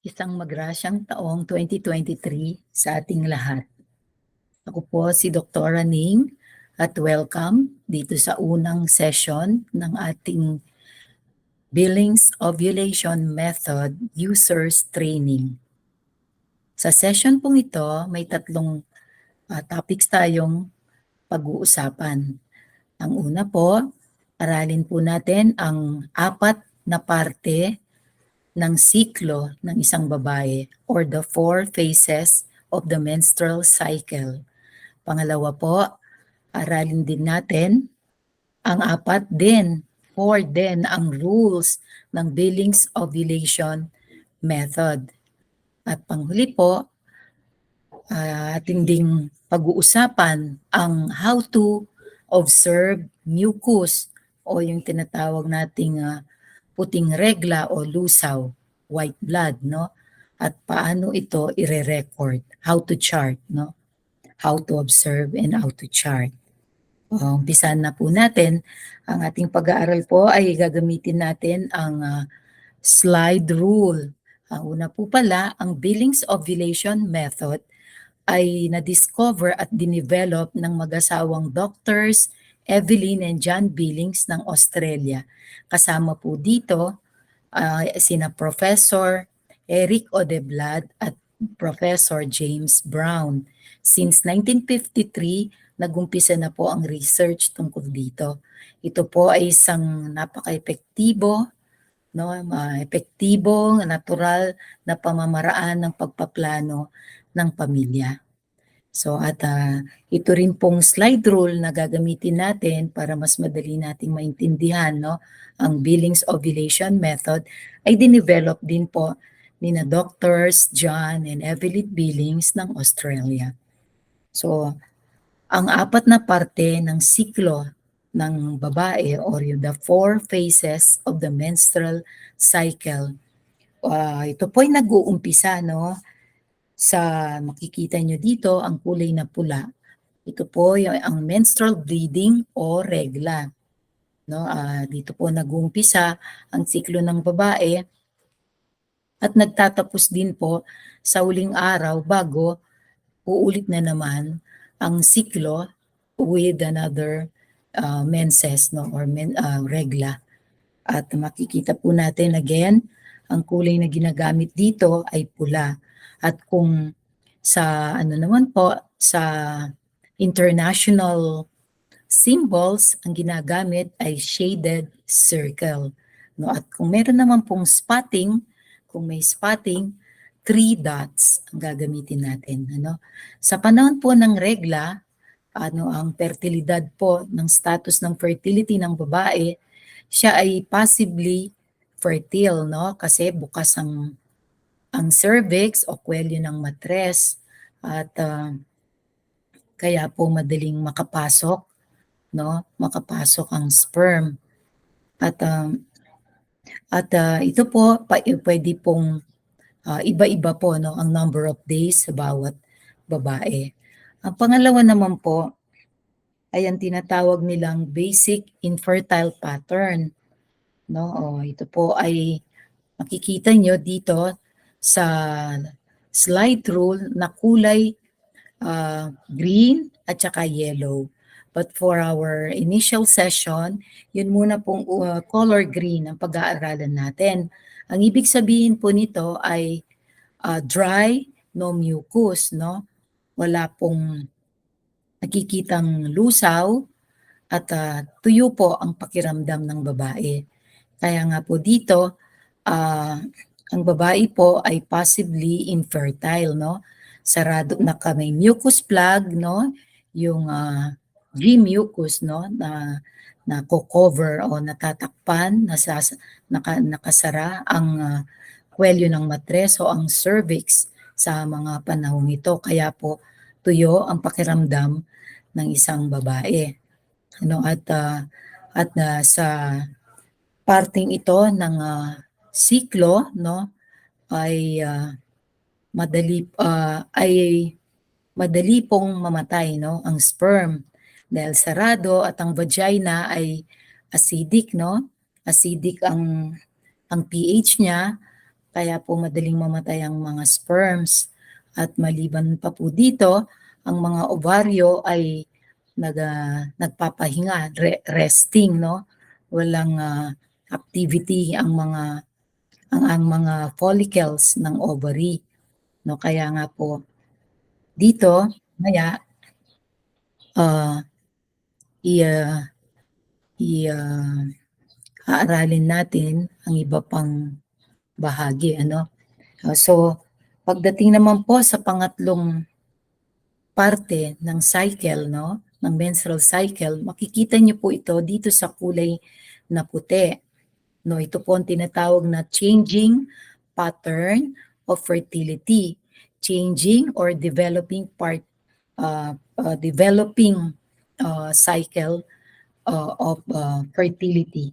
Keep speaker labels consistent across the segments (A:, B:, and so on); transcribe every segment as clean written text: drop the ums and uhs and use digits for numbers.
A: Isang magrasyang taong 2023 sa ating lahat. Ako po si Dr. Ning at welcome dito sa unang session ng ating Billings Ovulation Method Users Training. Sa session pong ito, may tatlong topics tayong pag-uusapan. Ang una po, aralin po natin ang apat na parte ng siklo ng isang babae or the 4 phases of the menstrual cycle. Pangalawa po, aralin din natin ang 4 din ang rules ng Billings Ovulation Method. At panghuli po, ating ding pag-uusapan ang how to observe mucus o yung tinatawag nating puting regla o lusaw, white blood, no? At paano ito ire-record, how to chart, no? How to observe and how to chart. Umpisahan na po natin. Ang ating pag-aaral po ay gagamitin natin ang slide rule. Ang una po pala, ang Billings Ovulation Method ay na-discover at dinevelop ng mag-asawang doctors Evelyn and John Billings ng Australia. Kasama po dito sina Professor Eric Odeblad at Professor James Brown. Since 1953, nagumpisa na po ang research tungkol dito. Ito po ay isang napaka-epektibo, no, epektibo, natural na pamamaraan ng pagpaplano ng pamilya. So at ito rin pong slide rule na gagamitin natin para mas madali nating maintindihan, no, ang Billings Ovulation Method ay dinevelop din po ni na Doctors John and Evelyn Billings ng Australia. So ang apat na parte ng siklo ng babae or the 4 phases of the menstrual cycle, ito po ay nag-uumpisa, no, sa makikita nyo dito, ang kulay na pula. Ito po yung ang menstrual bleeding o regla. No, dito po nag-uumpisa ang siklo ng babae at nagtatapos din po sa huling araw bago uulit na naman ang siklo with another menses, no, or regla. At makikita po natin again, ang kulay na ginagamit dito ay pula. At kung sa ano naman po, sa international symbols, ang ginagamit ay shaded circle. No? At kung meron naman pong spotting, kung may spotting, 3 dots ang gagamitin natin. Ano? Sa panahon po ng regla, ang fertilidad po ng status ng fertility ng babae, siya ay possibly fertile, no? Kasi bukas ang cervix o kwelyo ng matres at kaya po madaling makapasok, no? Makapasok ang sperm. At ito po pwede pong iba-iba po, no, ang number of days sa bawat babae. Ang pangalawa naman po ay ang tinatawag nilang basic infertile pattern, no? Ito po ay makikita nyo dito sa slide rule na kulay green at saka yellow. But for our initial session, yun muna pong color green ang pag-aaralan natin. Ang ibig sabihin po nito ay dry, no mucus, no? Wala pong nakikitang lusaw at tuyo po ang pakiramdam ng babae. Kaya nga po dito, ang babae po ay possibly infertile, no? Sarado na may mucus plug, no? Yung G-mucus, no? Na cover o natatakpan, nakasara ang kwelyo ng matres o ang cervix sa mga panahong ito. Kaya po tuyo ang pakiramdam ng isang babae. Ano, at sa parting ito ng siklo, no, ay madali pong mamatay, no, ang sperm dahil sarado at ang vagina ay acidic, no? Acidic ang pH niya kaya po madaling mamatay ang mga sperms. At maliban pa po dito, ang mga ovaryo ay nagpapahinga, resting, no? Walang activity ang mga follicles ng ovary, no? Kaya nga po dito, maya uh, i, uh, aaralin natin ang iba pang bahagi, ano? So, pagdating naman po sa pangatlong parte ng cycle, no, ng menstrual cycle, makikita niyo po ito dito sa kulay na puti. No, ito po ang tinatawag na changing pattern of fertility. Changing or developing cycle of fertility.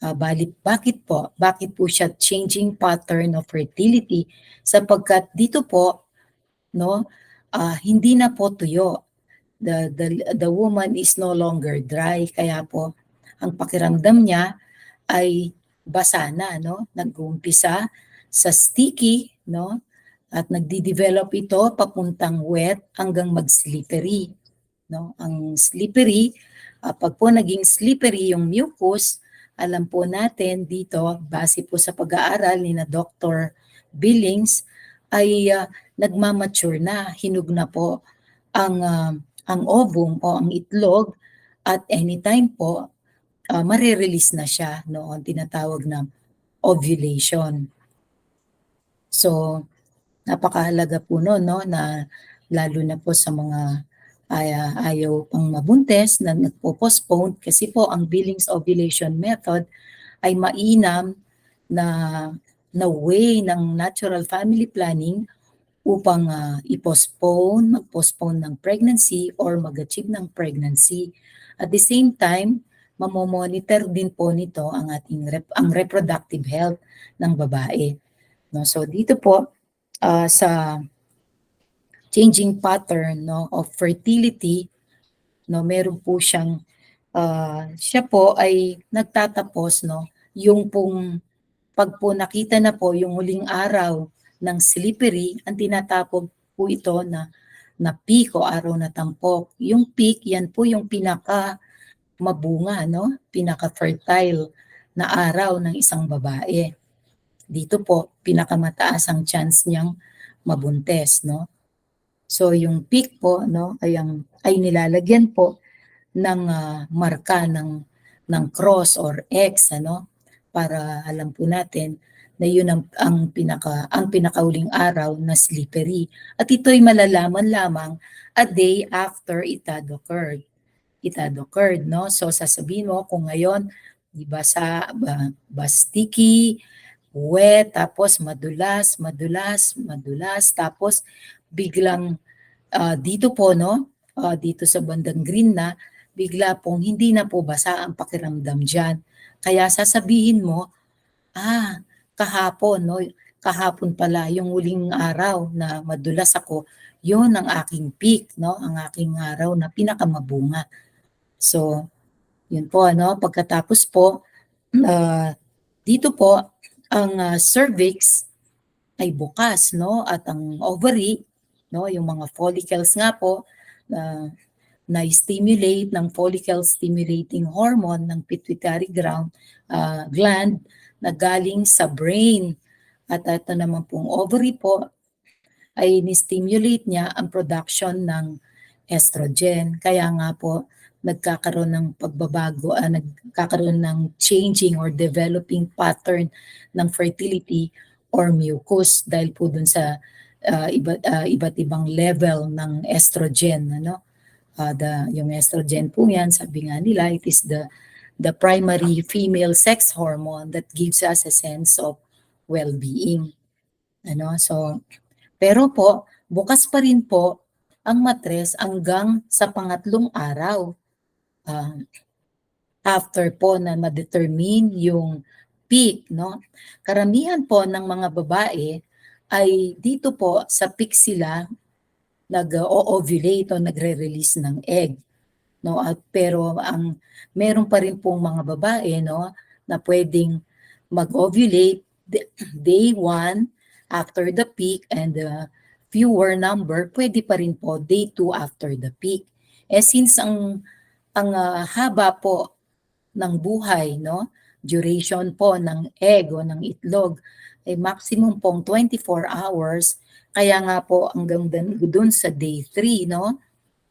A: Bakit po? Bakit po siya changing pattern of fertility? Sapagkat dito po, no, hindi na po tuyo. The woman is no longer dry. Kaya po, ang pakiramdam niya ay basa na, no? Nag-uumpisa sa sticky, no? At nagdi-develop ito papuntang wet hanggang mag-slippery, no? Ang slippery, pag po naging slippery yung mucus, alam po natin dito, base po sa pag-aaral ni na Dr. Billings, ay nagmamature na, hinug na po ang ovum o ang itlog, at anytime po marirelease na siya noon, tinatawag na ovulation. So, napakahalaga po noon, no, na lalo na po sa mga ayaw pang mabuntis na nagpo-postpone, kasi po ang Billings ovulation method ay mainam na way ng natural family planning upang mag-postpone ng pregnancy or mag-achieve ng pregnancy. At the same time, mamomonitor din po nito ang ating ang reproductive health ng babae. No, so dito po sa changing pattern, no, of fertility, no, meron po siyang siya po ay nagtatapos, no, yung pong pag po nakita na po yung huling araw ng slippery, ang tinatawag po ito na peak o araw na tampok. Yung peak, yan po yung pinaka mabunga, no? Pinaka fertile na araw ng isang babae. Dito po, pinakamataas ang chance niyang mabuntes, no? So yung peak po, no, ay nilalagyan po ng marka ng cross or X, ano, para alam po natin na yun ang pinakauling araw na slippery. At ito'y malalaman lamang a day after it had occurred. No? So sasabihin mo kung ngayon, di ba sticky, wet, tapos madulas, tapos biglang dito po, no, dito sa bandang green na, bigla pong hindi na po basa ang pakiramdam dyan. Kaya sasabihin mo, kahapon, no, kahapon pala yung huling araw na madulas ako, yon ang aking peak, no, ang aking araw na pinakamabunga. So, yun po, ano, pagkatapos po, dito po, ang cervix ay bukas, no, at ang ovary, no, yung mga follicles nga po, na-stimulate ng follicle stimulating hormone ng pituitary gland na galing sa brain. At ito naman pong ovary po ay ni-stimulate niya ang production ng estrogen. Kaya nga po nagkakaroon ng pagbabago, nagkakaroon ng changing or developing pattern ng fertility or mucus dahil po dun sa iba't ibang level ng estrogen, ano? Yung estrogen po yan, sabi nga nila, it is the primary female sex hormone that gives us a sense of well-being. Ano? So, pero po, bukas pa rin po ang matres hanggang sa pangatlong araw. After po na ma-determine yung peak, no? Karamihan po ng mga babae ay dito po sa peak sila nag-ovulate o nagre-release ng egg, no? At pero meron pa rin pong mga babae, no, na pwedeng mag-ovulate day 1 after the peak, and fewer number, pwede pa rin po day 2 after the peak. Since ang haba po ng buhay, no, duration po ng egg o ng itlog ay maximum pong 24 hours, kaya nga po hanggang dun sa day 3, no,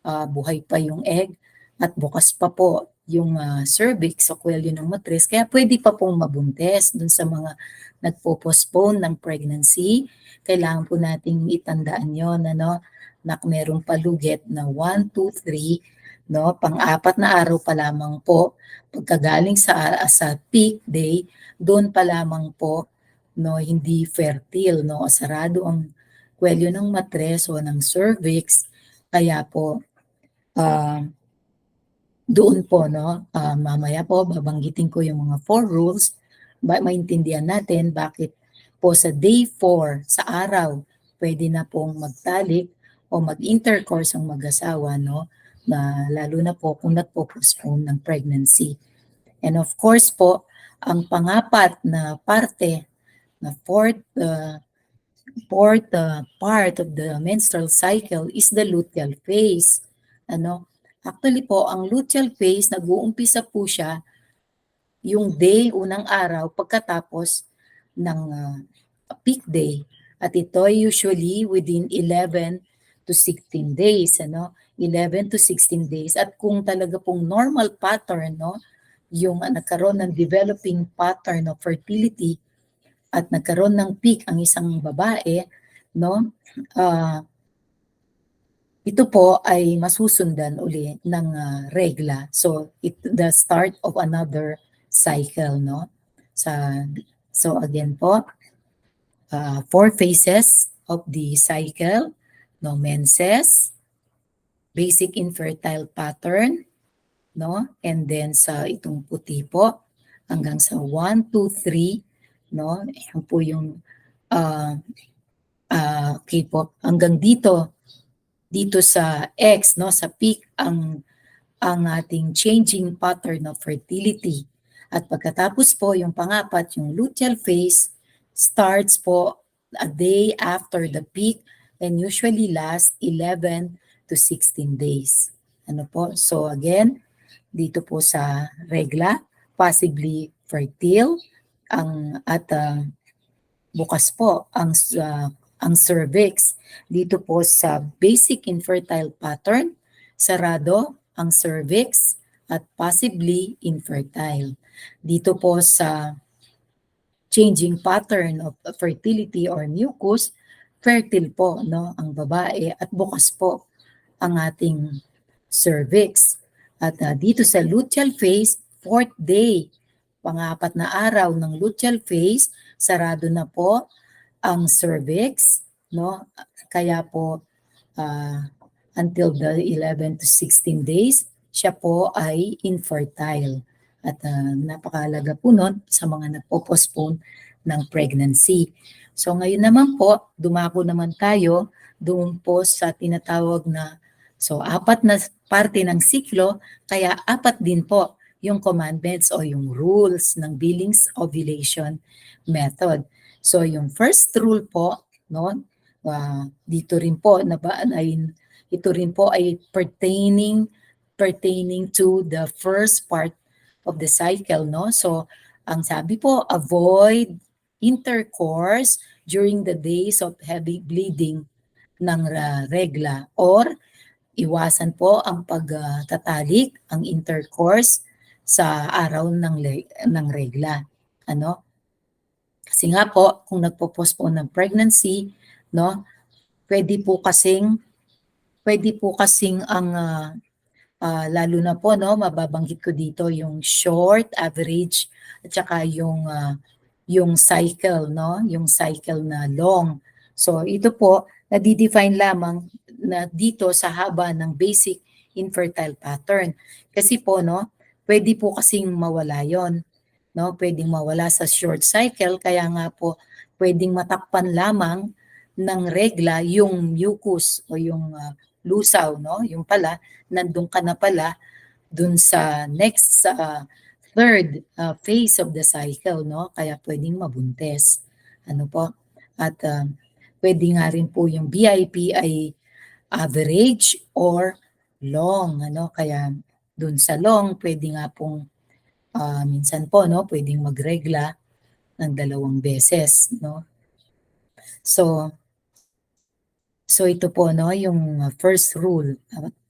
A: buhay pa yung egg at bukas pa po yung cervix o kwelyo ng matres, kaya pwede pa pong mabuntis. Dun sa mga nagpo-postpone ng pregnancy, kailangan po nating itandaan yon, ano, na merong palugit na 1, 2, 3, no, pang-apat na araw pa lamang po, pagkagaling sa peak day, doon pa lamang po, no, hindi fertile, no, sarado ang kwelyo ng matres o ng cervix, kaya po doon po, no, mamaya po babanggitin ko yung mga 4 rules, maintindihan natin bakit po sa day 4 sa araw pwede na pong magtalik o mag-intercourse ang mag-asawa, no, na lalo na po kung nagpo-postpone ng pregnancy. And of course po, ang pangapat na parte, na fourth part of the menstrual cycle is the luteal phase. Ano? Actually po, ang luteal phase, nag-uumpisa po siya yung day, unang araw, pagkatapos ng peak day. At ito ay usually within 11 to 16 days. Ano? 11 to 16 days. At kung talaga pong normal pattern, no, yung nagkaroon ng developing pattern of fertility at nagkaroon ng peak ang isang babae, no, ito po ay masusundan uli ng regla. So, the start of another cycle, no? So again po, 4 phases of the cycle, no, menses, basic infertile pattern, no? And then sa itong puti po, hanggang sa 1, 2, 3, no? Yan po yung okay po, hanggang dito sa X, no, sa peak ang ating changing pattern of fertility. At pagkatapos po yung pangapat, yung luteal phase starts po a day after the peak and usually lasts 11 to 16 days. Ano po? So again, dito po sa regla, possibly fertile at bukas po ang cervix. Dito po sa basic infertile pattern, sarado ang cervix at possibly infertile. Dito po sa changing pattern of fertility or mucus, fertile po, no, ang babae at bukas po ang ating cervix. At dito sa luteal phase, 4th day, pang-apat na araw ng luteal phase, sarado na po ang cervix, no? Kaya po until the 11 to 16 days, siya po ay infertile. At napakahalaga po nun sa mga nagpo-postpone ng pregnancy. So ngayon naman po, dumako naman tayo doon po sa tinatawag na, so 4 na parte ng siklo, kaya 4 din po yung commandments o yung rules ng Billings ovulation method. So yung first rule po, no, dito rin po ito rin po ay pertaining to the first part of the cycle, no? So ang sabi po, avoid intercourse during the days of heavy bleeding ng regla, or iwasan po ang pagtatalik, ang intercourse sa araw ng regla. Ano? Kasi nga po, kung nagpo-postpone ng pregnancy, no, pwede po kasing ang lalo na po, no, mababanggit ko dito yung short, average, at saka yung cycle, no, yung cycle na long. So ito po, nadidefine lamang na dito sa haba ng basic infertile pattern. Kasi po, no, pwede po kasing mawala yon, no, pwedeng mawala sa short cycle, kaya nga po pwedeng matakpan lamang ng regla yung mucus o yung lusaw, no, yung pala nandun ka na pala dun sa next third phase of the cycle, no? Kaya pwedeng mabuntis. Ano po? At pwede nga rin po yung BIP ay average or long, ano? Kaya dun sa long, pwede nga pong minsan po, no? Pwedeng magregla ng 2 beses, no? So ito po, no, yung first rule.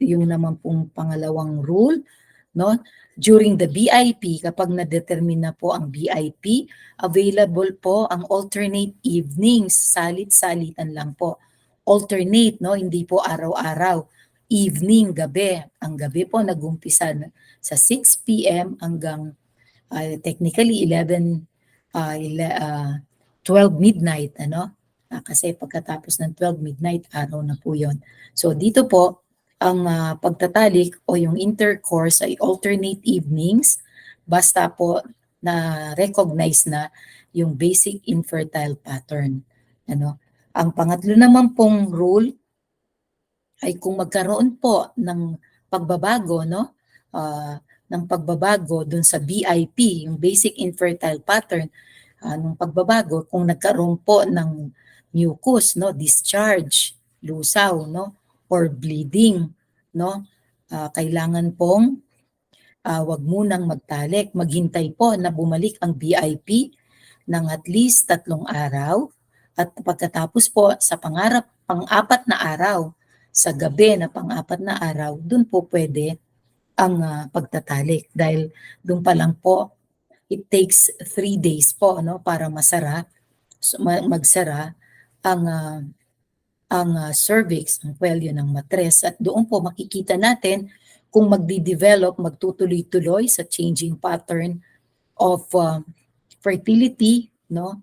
A: Yung naman pong pangalawang rule, no, during the BIP, kapag na-determine na po ang BIP, available po ang alternate evenings, salit-salitan lang po. Alternate, no, hindi po araw-araw. Evening, gabi. Ang gabi po nag-umpisa sa 6 p.m. hanggang technically 12 midnight, ano? Kasi pagkatapos ng 12 midnight, araw na po yon. So dito po, ang pagtatalik o yung intercourse ay alternate evenings, basta po na recognize na yung basic infertile pattern. Ano? Ang pangatlo naman pong rule ay kung magkaroon po ng pagbabago, no? Ng pagbabago dun sa BIP, yung basic infertile pattern, nung pagbabago, kung nagkaroon po ng mucus, no, discharge, lusaw, no, or bleeding, no, kailangan pong wag munang magtalik, maghintay po na bumalik ang BIP ng at least 3 araw at pagkatapos po sa pang-apat na araw, sa gabi na pang-apat na araw, dun po pwede ang pagtatalik dahil dun pa lang po it takes 3 days po, no, para magsara ang cervix, ang kwelyo ng matres, at doon po makikita natin kung magtutuloy-tuloy sa changing pattern of fertility, no,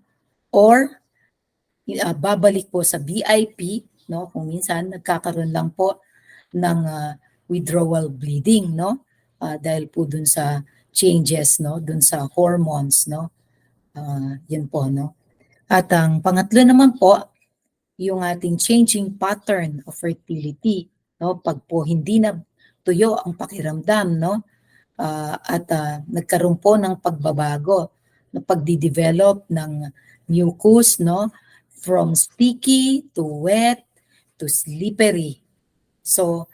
A: or babalik po sa BIP, no, kung minsan nagkakaroon lang po ng withdrawal bleeding, no, dahil po dun sa changes, no, dun sa hormones, no, yun po, no. At ang pangatlo naman po, yung ating changing pattern of fertility, no, pag po hindi na tuyo ang pakiramdam, no, at nagkaroon po ng pagbabago, na pagdi-develop ng mucus, no, from sticky to wet to slippery. So,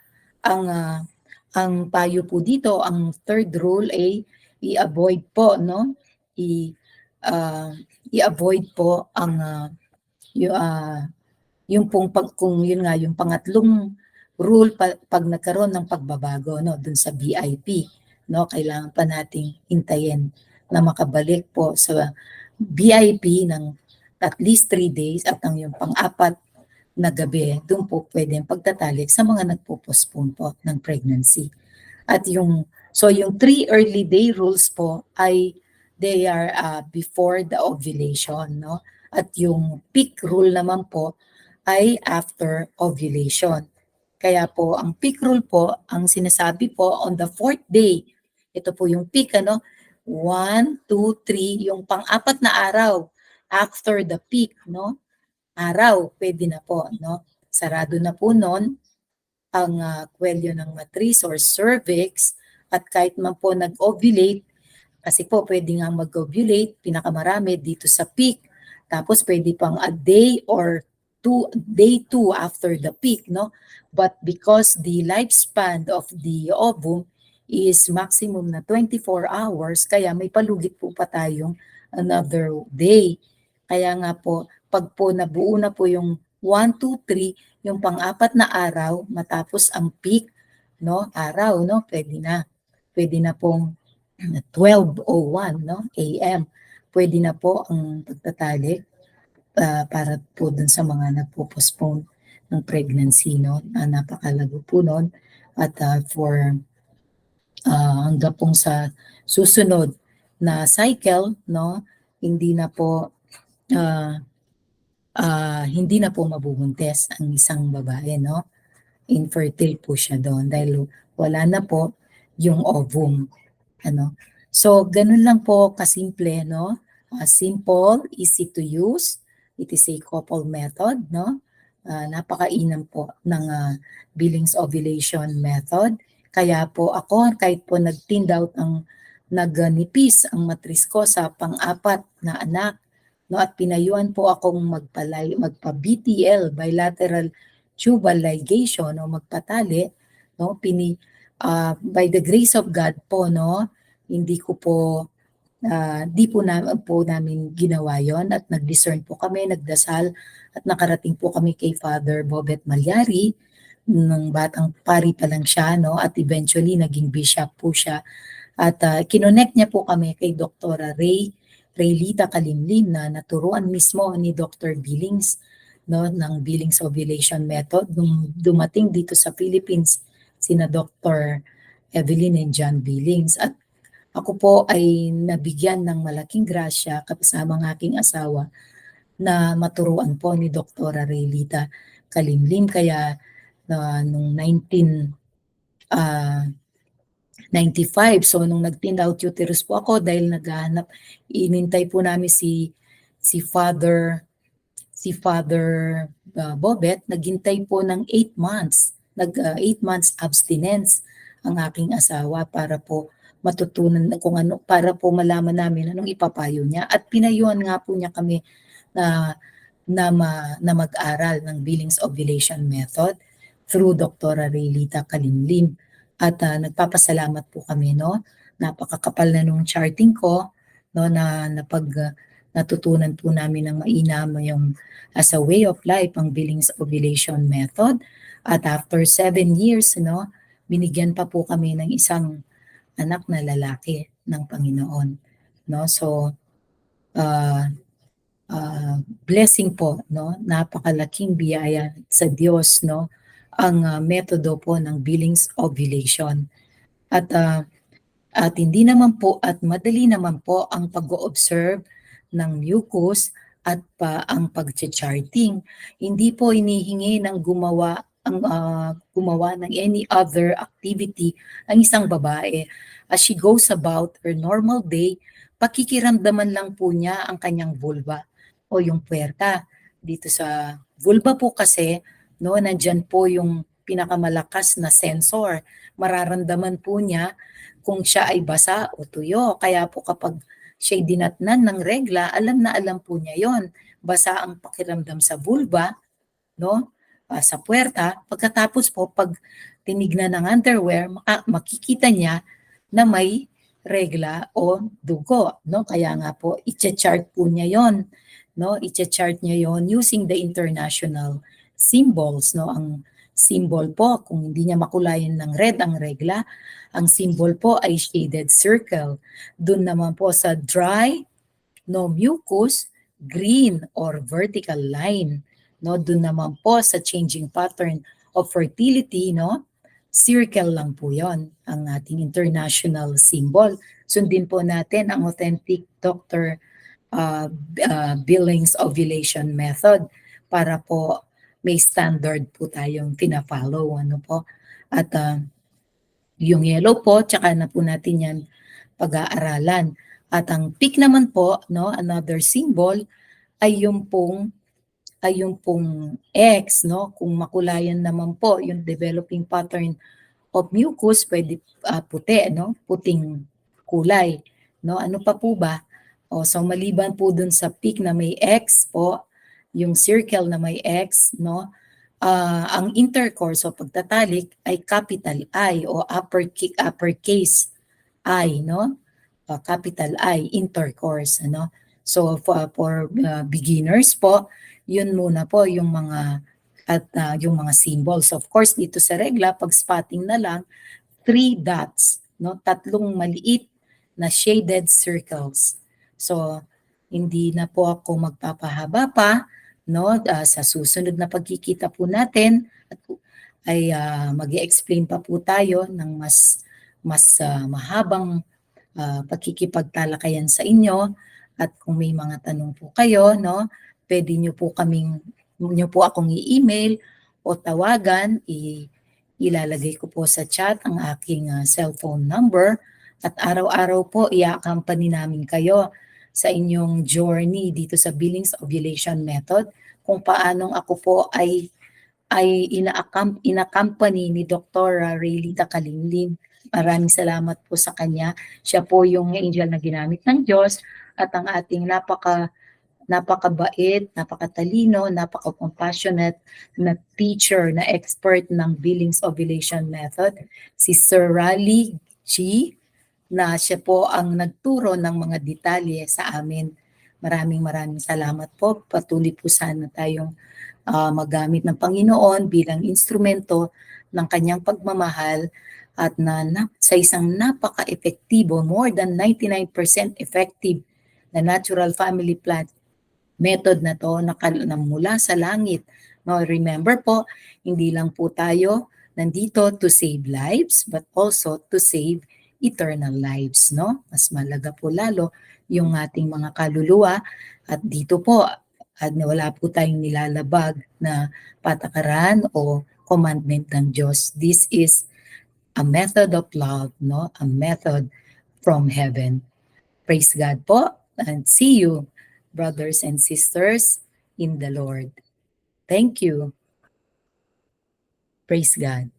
A: ang payo po dito, ang third rule ay i-avoid po, no? I-avoid po ang yung kung yun nga yung pangatlong rule pag nagkaroon ng pagbabago, no, dun sa BIP, no, kailangan pa nating hintayin na makabalik po sa BIP ng at least 3 days at ang yung pang-apat na gabi, doon po pwede ang pagtatalik sa mga nagpo-postpone po ng pregnancy. At yung 3 early day rules po ay they are before the ovulation, no? At yung peak rule naman po ay after ovulation. Kaya po ang peak rule po, ang sinasabi po on the 4th day, ito po yung peak, ano? 1, 2, 3, yung pang-apat na araw after the peak, no? Araw, pwede na po, no? Sarado na po nun ang kwelyo ng matris or cervix at kahit man po nag-ovulate, kasi po pwede nga mag-ovulate, pinakamarami dito sa peak, tapos pwede pang a day or day 2 after the peak, no? But because the lifespan of the ovum is maximum na 24 hours, kaya may palugit po pa tayong another day. Kaya nga po, pag po nabuo na po yung 1, 2, 3, yung pang-apat na araw, matapos ang peak, no, araw, no, pwede na. Pwede na pong 12:01, no, AM. Pwede na po ang pagtatalik para po dun sa mga nagpo-postpone ng pregnancy, no, napakalago po nun. At for hanggang pong sa susunod na cycle, no, hindi na po mabubuntis ang isang babae, no? Infertile po siya doon dahil wala na po yung ovum, ano? So, ganun lang po kasimple, no? Simple, easy to use. It is a couple method, no? Napakainam po ng Billings ovulation method. Kaya po ako, kahit po nag-tinned out ang nagnipis ang matris ko sa pang-apat na anak, no, at pinayuhan po akong magpa-BTL, bilateral tubal ligation, o magpatali, no, by the grace of God po, no, hindi ko po di po namin ginawa yon, at nag-discern po kami, nagdasal, at nakarating po kami kay Father Bobet Malyari nung batang pari pa lang siya, no, at eventually naging bishop po siya. At kinonect niya po kami kay Dr. Raylita Kalimlim na naturuan mismo ni Dr. Billings, no, ng Billings Ovulation Method nung dumating dito sa Philippines sina Dr. Evelyn and John Billings. At ako po ay nabigyan ng malaking grasya kasama ng aking asawa na maturuan po ni Dr. Raylita Kalimlim. Kaya nung 1995, so nung nag-thin out uterus po ako dahil naghahanap, inintay po namin si Father Bobet, naghintay po ng 8 months. 8 months abstinence ang aking asawa para po matutunan kung ano, para po malaman namin anong ipapayo niya. At pinayuhan nga po niya kami na mag-aral ng Billings Ovulation Method through Dr. Raylita Kalimlim. At nagpapasalamat po kami, no? Napakakapal na nung charting ko, no, na natutunan po namin ng mainam yung as a way of life ang Billings Ovulation Method. At after 7 years, no, binigyan pa po kami ng isang anak na lalaki ng Panginoon, no? So blessing po, no, napakalaking biyaya sa Diyos, no, ang metodo po ng Billings Ovulation. At hindi naman po, at madali naman po ang pag-o-observe ng mucus at ang pag-charting. Hindi po inihingi ng gumawa ng any other activity ang isang babae. As she goes about her normal day, pakikiramdaman lang po niya ang kanyang vulva o yung puwerta. Dito sa vulva po kasi, no, nandyan po yung pinakamalakas na sensor. Mararamdaman po niya kung siya ay basa o tuyo. Kaya po kapag siya'y dinatnan ng regla, alam na alam po niya yon. Basa ang pakiramdam sa vulva, no, sa puwerta. Pagkatapos po, pag tinignan ng underwear, makikita niya na may regla o dugo, no? Kaya nga po, i-chart po niya yon, no? I-chart niya yon using the international symbols, no? Ang symbol po, kung hindi niya makulayan ng red ang regla, ang symbol po ay shaded circle. Doon naman po sa dry, no mucus, green or vertical line. No, doon naman po sa changing pattern of fertility, no, circle lang po 'yon ang ating international symbol. Sundin po natin ang authentic Dr. Billings Ovulation Method para po may standard po tayong tina-follow, ano po. At yung yellow po, tsaka na po natin yan pag-aaralan. At ang pink naman po, no, another symbol ay yung pong X, no? Kung makulayan naman po yung developing pattern of mucus, pwede puti, no? Puting kulay, no? Ano pa po ba? O, so maliban po dun sa peak na may X po, yung circle na may X, no? Ang intercourse o pagtatalik ay capital I o uppercase I, no? Capital I, intercourse, ano? So for beginners po, yun muna po yung mga yung mga symbols. Of course, dito sa regla, pag spotting na lang, 3 dots, no? 3 maliit na shaded circles. So, hindi na po ako magpapahaba pa, no? Sa susunod na pagkikita po natin ay mag-i-explain pa po tayo ng mas mahabang pagkikipagtalakayan sa inyo. At kung may mga tanong po kayo, no, pwede nyo po akong i-email o tawagan. Ilalagay ko po sa chat ang aking cellphone number, at araw-araw po i-accompany namin kayo sa inyong journey dito sa Billings Ovulation Method, kung paanong ako po ay ina-accompany ni Dr. Raylita Kalimlim Maraming salamat po sa kanya. Siya po yung angel na ginamit ng Diyos at ang ating napakabait, napakatalino, napaka-compassionate na teacher, na expert ng Billings Ovulation Method, si Sir Raleigh G, na siya po ang nagturo ng mga detalye sa amin. Maraming salamat po. Patuloy po sana tayong magamit ng Panginoon bilang instrumento ng kanyang pagmamahal at sa isang napaka-epektibo, more than 99% effective na natural family plan method na to na mula sa langit. No, remember po, hindi lang po tayo nandito to save lives but also to save eternal lives, no? Mas malaga po lalo yung ating mga kaluluwa at dito po at wala po tayong nilalabag na patakaran o commandment ng Diyos. This is a method of love, no? A method from heaven. Praise God po and see you, brothers and sisters in the Lord. Thank you. Praise God.